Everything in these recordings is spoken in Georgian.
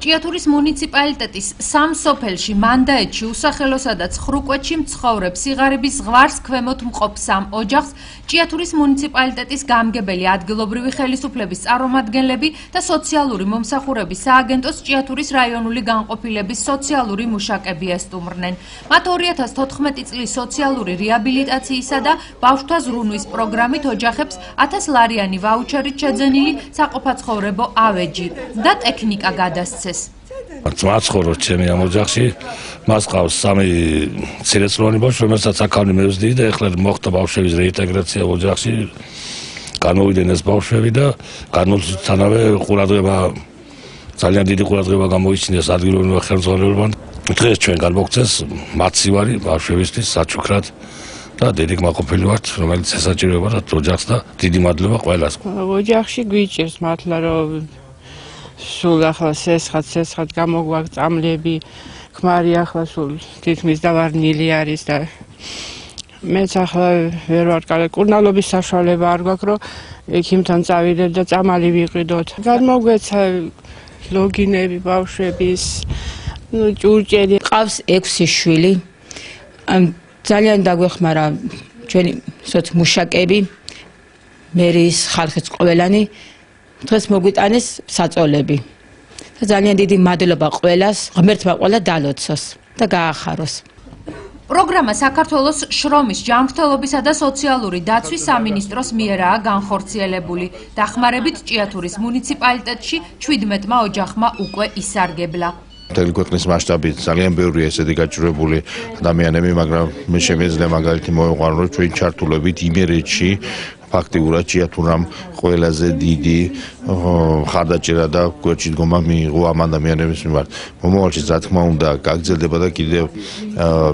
ჭიათურის მუნიციპალიტეტის სამ სოფელში, მანდაეთში, უსახელოსა და ცხრუკვეთში მცხოვრებ სიღარიბის ზღვარს ქვემოთ მყოფ სამ ოჯახს ჭიათურის მუნიციპალიტეტის გამგებელი ადგილობრივი ხელისუფლების წარმომადგენლები და სოციალური მომსახურების სააგენტოს ჭიათურის რაიონული განყოფილების სოციალური მუშაკები ესტუმრნენ. მათ 2014 წლის სოციალური რეაბილიტაციისა და ბავშვთა ზრუნვის პროგრამით ოჯახებს 1000 ლარიანი ვაუჩერით შეძენილი საყოფაცხოვრებო ავეჯი და ტექნიკა გადასცეს. მაცხოვრობს ჩემი ამ ოჯახში, მას ყავს 3 მცირეწლოვანი ბავშვი, რომელსაც აქამდე მევსდიდი და ეხლა მოხდა ბავშვების რეინტეგრაცია ოჯახში, განმოვიდნენ ეს ბავშვები და განმოსთანავე ყურადღება, ძალიან დიდი ყურადღება გამოიჩინეს ადგილობრივმა ხელმძღვანელობამ. დღეს ჩვენ განმოგცეს მაცივარი ბავშვებისთვის საჩუქრად და დიდი კმაყოფილი ვართ, რომელიც ესაჭიროება ოჯახს და დიდი მადლობა ყველას. ოჯახში გვიჭირს მართლა რომ სულ ახლა სესხად გამოგვაქვს წამლები, ქმარი ახლა სულ თითქმის დავარნილი არის და მეც ახლა ვერ ვარ კარგი კურნალობის საშუალება არ გვაქვს რომ ექიმთან წავიდეთ და წამალი ვიყიდოთ. გადმოგვეცა ლოგინები ბავშვების, ჭურჭელი. ყავს 6 შვილი. ძალიან დაგვეხმარა ჩვენი მუშაკები, მერის ხალხის ყველანი. დღეს მოგვიტანეს საწოლები და ძალიან დიდი მადლობა ყველას, ღმერთმა ყველა დალოცოს და გაახაროს. პროგრამა საქართველოს შრომის, ჯანმრთელობისა და სოციალური დაცვის სამინისტროს მიერაა განხორციელებული. დახმარებით ჭიათურის მუნიციპალიტეტში 17 ოჯახმა უკვე ისარგებლა. მთელი ქვეყნის მასშტაბით ძალიან ბევრია ესეთი გაჭირვებული ადამიანები, მაგრამ მე შემიძლია მაგალითი მოვიყვანო, რომ ჩვენ ჩართულებით იმერეთში ფაქტიურად ჭიათურამ ყველაზე დიდი ხარდაჭერა და გვერდში დგომა მიიღო ამ ადამიანების მიმართ. მომავალში რა თქმა უნდა გაგრძელდება და კიდევ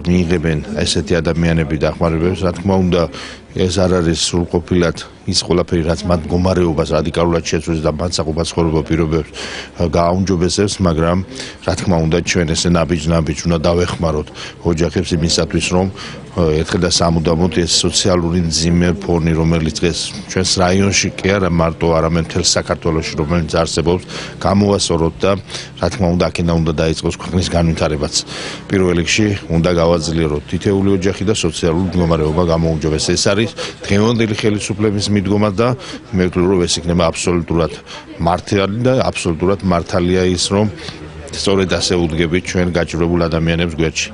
მიიღებენ ესეთი ადამიანები დახმარებებს, რა თქმა უნდა ეს არ არის სრულყოფილად ის ყველაფერი, რაც მათ მდგომარეობას რადიკალურად შეცვლის და მათ საყოფაცხოვრებო პირობებს გააუმჯობესებს, მაგრამ რა თქმა უნდა ჩვენ ესე ნაბიჯ უნდა დავეხმაროთ ოჯახებს იმისათვის, რომ ერთხელ და სამუდამოდ ეს სოციალური მძიმე ფონი, რომელიც დღეს ჩვენს რაიონში კი არა მარტო, არამედ მთელ საქართველოში, რომელიც არსებობს, გამოვასწოროთ და რა თქმა უნდა აქედან უნდა დაიწყოს ქვეყნის განვითარებაც. პირველ რიგში უნდა გავაძლიეროთ თითეული ოჯახი და სოციალური მდგომარეობა გამოუმჯობესდეს. ეს არის დღევანდელი ხელისუფლების მიდგომა და მე ვთვლი, რომ ეს იქნება აბსოლუტურად მართალი და აბსოლუტურად მართალია ის, რომ სწორედ ასე უდგებით ჩვენ გაჭირვებულ ადამიანებს გვერდში.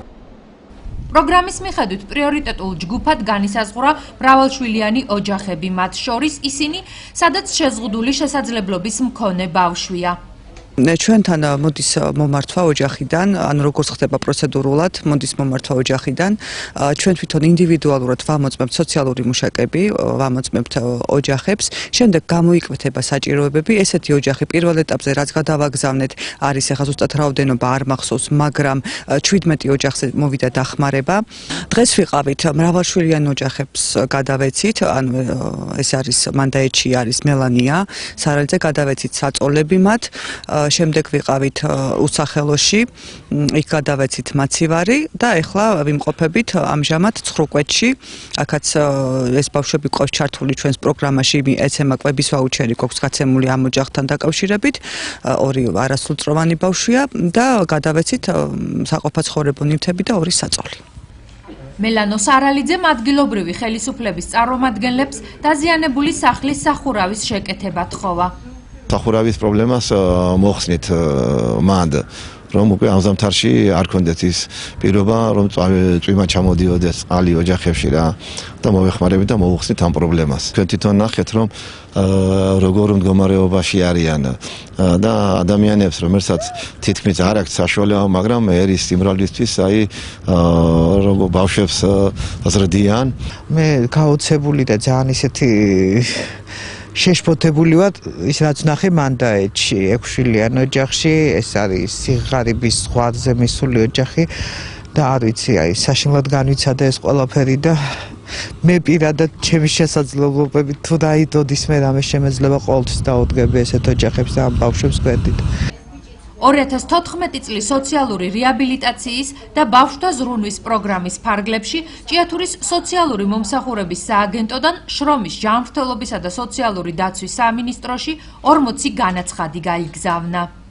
პროგრამის მიხედვით პრიორიტეტულ ჯგუფად განისაზღვრა მრავალშვილიანი ოჯახები, მათ შორის ისინი, სადაც შეზღუდული შესაძლებლობის მქონე ბავშვია. ჩვენთან მოდის მომართვა ოჯახიდან, ანუ როგორც ხდება პროცედურულად, მოდის მომართვა ოჯახიდან. ჩვენ თვითონ ინდივიდუალურად ვამოწმებთ სოციალური მუშაკები, ვამოწმებთ ოჯახებს. შემდეგ გამოიკვეთება საჭიროებები. ესეთი ოჯახი პირველ ეტაპზე რაც გადავაგზავნეთ, არის ახლა ზუსტად რაოდენობა არ მახსოვს, მაგრამ 17 ოჯახზე მოვიდა დახმარება. დღეს ვიყავით მრავალშვილიან ოჯახებს გადავეცით, ანუ ეს არის მანდაეთში არის მელანია, სარალიძე გადავეცით საწოლები მათ. შემდეგ ვიყავით უსახელოში, იქ გადავეცით მაცივარი და ეხლა ვიმყოფებით ამჟამად ცხრუკვეთში. აქაც ეს ბავშვები ყავს ჩართული ჩვენს პროგრამაში, ეცემა კვების ვაუჩერი გვაქვს გაცემული ამ ოჯახთან დაკავშირებით. 2 არასრულწლოვანი ბავშვია და გადავეცით საყოფაცხოვრებო ნივთები და 2 საწოლი. მელანო სარალიძემ ადგილობრივი ხელისუფლების წარმომადგენლებს დაზიანებული სახლის სახურავის შეკეთება თხოვა. სახურავის პრობლემას მოხსნით მანდ, რომ უკვე ამ ზამთარში არ ქონდეთ ის პირობა, რომ წვიმა ჩამოდიოდეს წყალი ოჯახებში რა და მოვეხმარებით და მოვუხსნით ამ პრობლემას. თქვენ თვითონ ნახეთ, რომ როგორ მდგომარეობაში არიან და ადამიანებს, რომელსაც თითქმის არ აქვს საშუალება, მაგრამ ერის სიმრავლისთვის, აი როგორ ბავშვებს ზრდიან. მე გაოცებული და ძალიან ისეთი შეშფოთებული ვარ ის რაც ნახე მანდაეთში 6 შვილიან ოჯახში, ეს არის სიღარიბის ზღვარზე მისული ოჯახი და არ ვიცი, აი საშინლად განვიცადა ეს ყველაფერი და მე პირადად ჩემი შესაძლებლობებით თუ დაიდოდის მე რამე შემეძლება ყოველთვის დაუდგები ესეთ ოჯახებს და ამ ბავშვებს გვერდით. 2014 წლის სოციალური რეაბილიტაციის და ბავშვთა ზრუნვის პროგრამის ფარგლებში ჭიათურის სოციალური მომსახურების სააგენტოდან შრომის ჯანმრთელობისა და სოციალური დაცვის სამინისტროში 40 განაცხადი გაიგზავნა.